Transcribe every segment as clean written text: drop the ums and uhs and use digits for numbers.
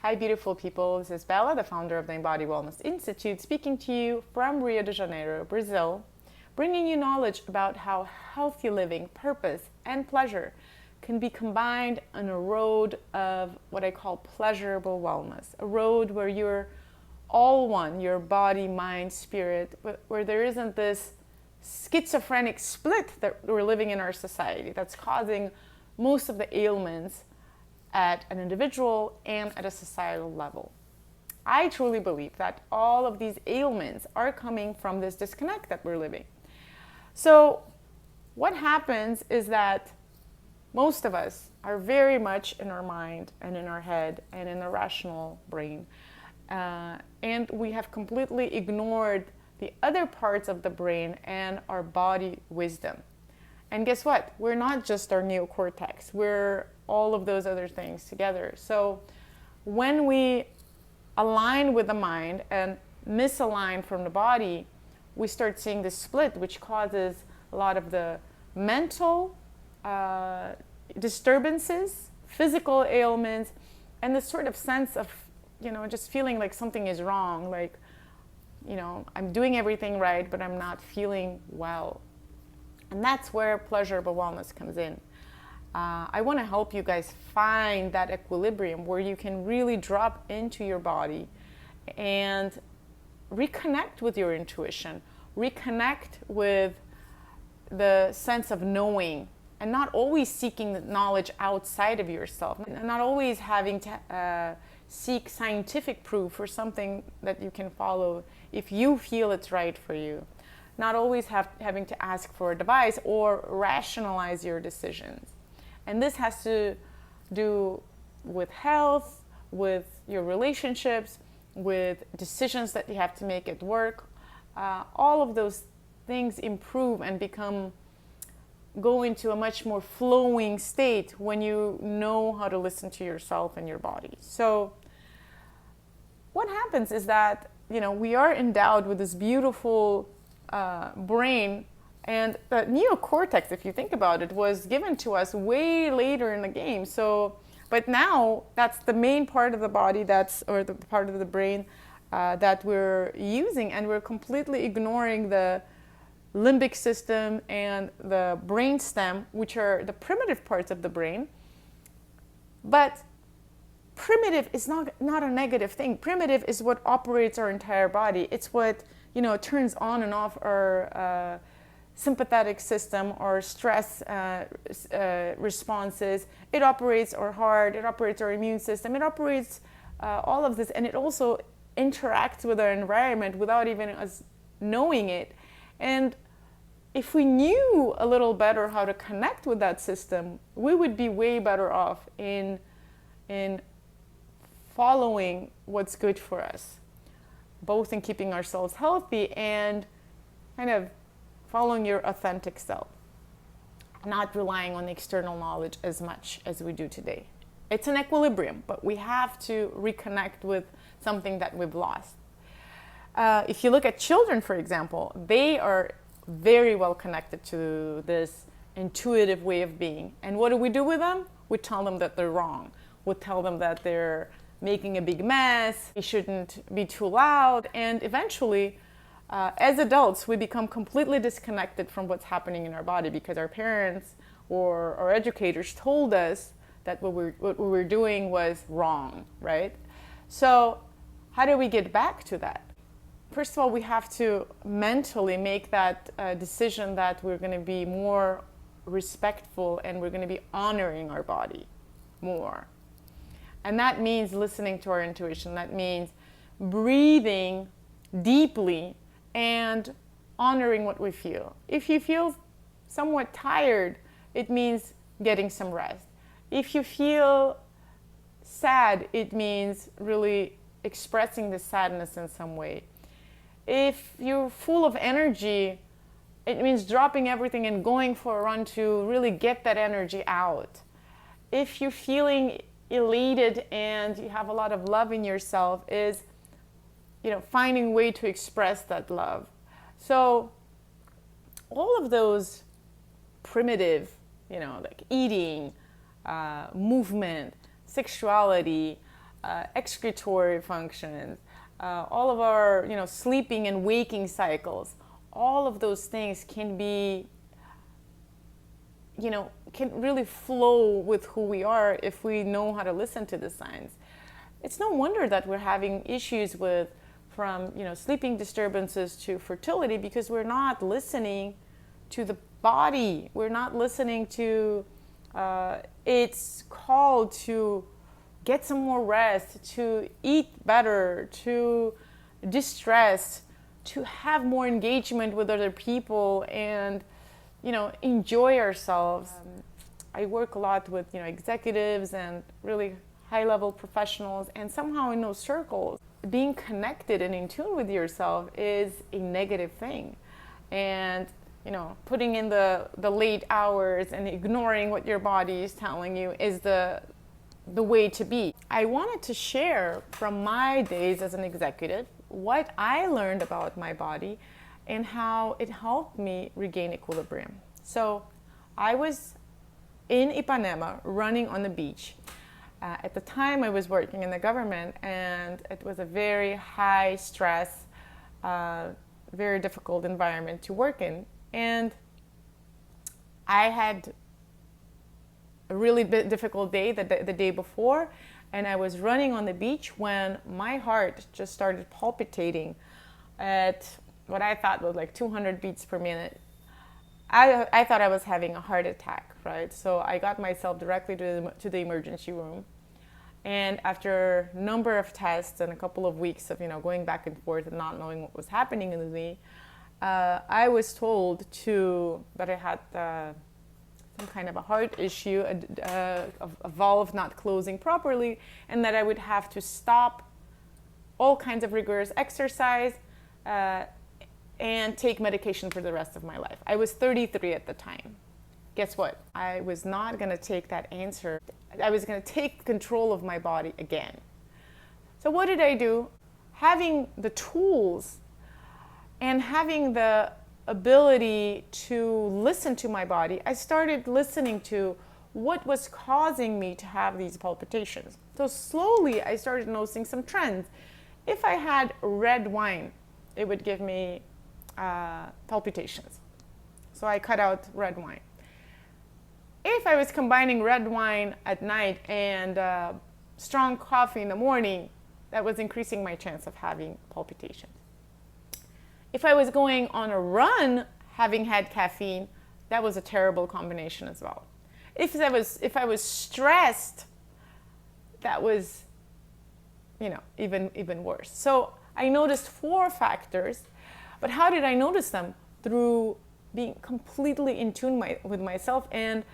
Hi, beautiful people. This is Bella, the founder of the Embody Wellness Institute, speaking to you from Rio de Janeiro, Brazil, bringing you knowledge about how healthy living, purpose, and pleasure can be combined on a road of what I call pleasurable wellness, a road where you're all one, your body, mind, spirit, where there isn't this schizophrenic split that we're living in our society that's causing most of the ailments at an individual and at a societal level. I truly believe that all of these ailments are coming from this disconnect that we're living. So what happens is that most of us are very much in our mind and in our head and in the rational brain. And we have completely ignored the other parts of the brain and our body wisdom. And guess what? We're not just our neocortex. We're all of those other things together. So when we align with the mind and misalign from the body, we start seeing this split, which causes a lot of the mental disturbances, physical ailments, and this sort of sense of, just feeling like something is wrong, like, I'm doing everything right, but I'm not feeling well. And that's where pleasurable wellness comes in. I want to help you guys find that equilibrium where you can really drop into your body and reconnect with your intuition, reconnect with the sense of knowing, and not always seeking the knowledge outside of yourself, and not always having to seek scientific proof for something that you can follow if you feel it's right for you. Not always having to ask for advice or rationalize your decisions. And this has to do with health, with your relationships, with decisions that you have to make at work. All of those things improve and go into a much more flowing state when you know how to listen to yourself and your body. So what happens is that, we are endowed with this beautiful brain, and the neocortex, if you think about it, was given to us way later in the game. So, but now that's the main part of the body, or the part of the brain that we're using, and we're completely ignoring the limbic system and the brain stem, which are the primitive parts of the brain. But primitive is not a negative thing. Primitive is what operates our entire body. It's what turns on and off our sympathetic system, or stress responses. It operates our heart, it operates our immune system, it operates all of this, and it also interacts with our environment without even us knowing it. And if we knew a little better how to connect with that system, we would be way better off in following what's good for us, both in keeping ourselves healthy and kind of following your authentic self, not relying on external knowledge as much as we do today. It's an equilibrium, but we have to reconnect with something that we've lost. If you look at children, for example, they are very well connected to this intuitive way of being. And what do we do with them? We tell them that they're wrong. We tell them that they're making a big mess, they shouldn't be too loud, and eventually, as adults, we become completely disconnected from what's happening in our body because our parents or our educators told us that what we were doing was wrong, right? So how do we get back to that? First of all, we have to mentally make that decision that we're going to be more respectful and we're going to be honoring our body more. And that means listening to our intuition. That means breathing deeply and honoring what we feel. If you feel somewhat tired, it means getting some rest. If you feel sad, it means really expressing the sadness in some way. If you're full of energy, it means dropping everything and going for a run to really get that energy out. If you're feeling elated and you have a lot of love in yourself, is finding a way to express that love. So all of those primitive, like eating, movement, sexuality, excretory functions, all of our, sleeping and waking cycles, all of those things can be, can really flow with who we are if we know how to listen to the signs. It's no wonder that we're having issues from sleeping disturbances to fertility, because we're not listening to the body. We're not listening to its call to get some more rest, to eat better, to distress, to have more engagement with other people, and enjoy ourselves. I work a lot with executives and really high-level professionals, and somehow in those circles, being connected and in tune with yourself is a negative thing. And putting in the late hours and ignoring what your body is telling you is the way to be. I wanted to share from my days as an executive what I learned about my body and how it helped me regain equilibrium. So I was in Ipanema running on the beach. At the time I was working in the government, and it was a very high stress, very difficult environment to work in. And I had a really difficult day the day before, and I was running on the beach when my heart just started palpitating at what I thought was like 200 beats per minute. I thought I was having a heart attack, right? So I got myself directly to the emergency room. And after a number of tests and a couple of weeks of going back and forth and not knowing what was happening with me, I was told that I had some kind of a heart issue, a valve not closing properly, and that I would have to stop all kinds of rigorous exercise and take medication for the rest of my life. I was 33 at the time. Guess what? I was not going to take that answer. I was going to take control of my body again. So what did I do? Having the tools and having the ability to listen to my body, I started listening to what was causing me to have these palpitations. So slowly I started noticing some trends. If I had red wine, it would give me palpitations. So I cut out red wine. If I was combining red wine at night and strong coffee in the morning, that was increasing my chance of having palpitations. If I was going on a run having had caffeine, that was a terrible combination as well. If I was stressed, that was even worse. So I noticed 4 factors, but how did I notice them? Through being completely in tune with myself and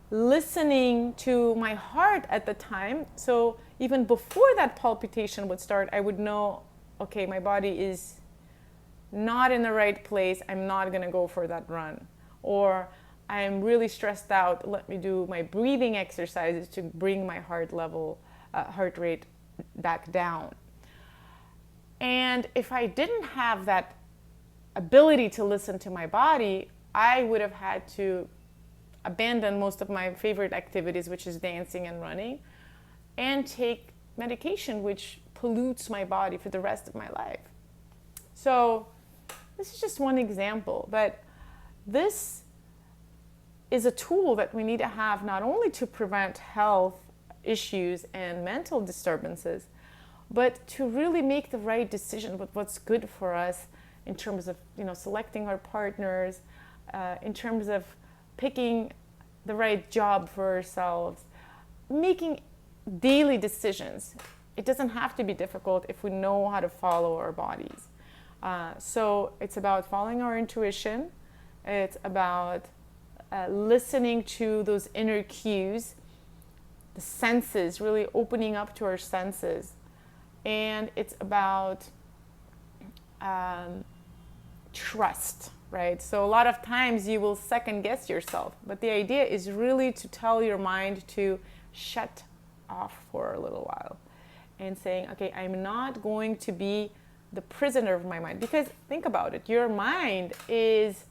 listening to my heart at the time. So even before that palpitation would start, I would know, okay, my body is not in the right place. I'm not going to go for that run. Or I'm really stressed out. Let me do my breathing exercises to bring my heart rate back down. And if I didn't have that ability to listen to my body, I would have had to abandon most of my favorite activities, which is dancing and running, and take medication, which pollutes my body for the rest of my life. So this is just one example, but this is a tool that we need to have not only to prevent health issues and mental disturbances, but to really make the right decision with what's good for us in terms of selecting our partners, in terms of picking the right job for ourselves, making daily decisions. It doesn't have to be difficult if we know how to follow our bodies. So it's about following our intuition. It's about listening to those inner cues, the senses, really opening up to our senses. And it's about trust, right? So a lot of times you will second guess yourself, but the idea is really to tell your mind to shut off for a little while and saying, okay, I'm not going to be the prisoner of my mind. Because think about it, your mind is,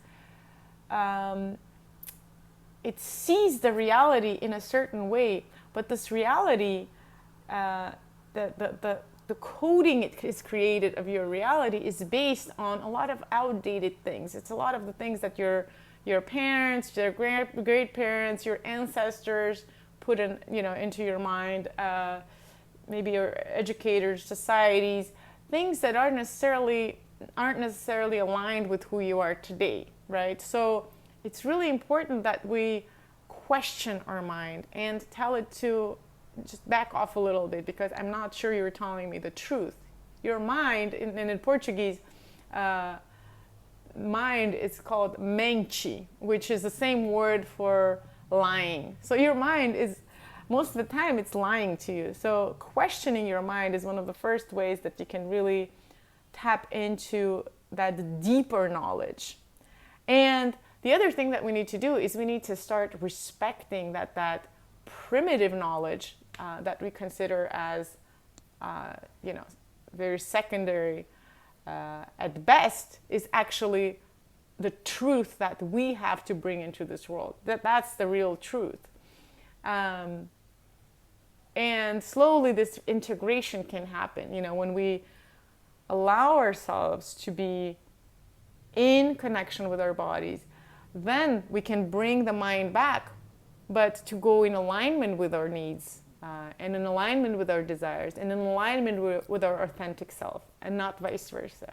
it sees the reality in a certain way, but this reality the coding it is created of your reality is based on a lot of outdated things. It's a lot of the things that your parents, your great parents, your ancestors put in, into your mind, maybe your educators, societies, things that aren't necessarily aligned with who you are today, right? So it's really important that we question our mind and tell it to just back off a little bit, because I'm not sure you're telling me the truth. Your mind, in Portuguese, mind is called mente, which is the same word for lying. So your mind is, most of the time, it's lying to you. So questioning your mind is one of the first ways that you can really tap into that deeper knowledge. And the other thing that we need to do is we need to start respecting that primitive knowledge that we consider as, very secondary at best, is actually the truth that we have to bring into this world. That's the real truth. And slowly this integration can happen, when we allow ourselves to be in connection with our bodies. Then we can bring the mind back, but to go in alignment with our needs, and in alignment with our desires, and in alignment with our authentic self, and not vice versa.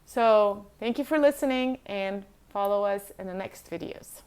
So thank you for listening, and follow us in the next videos.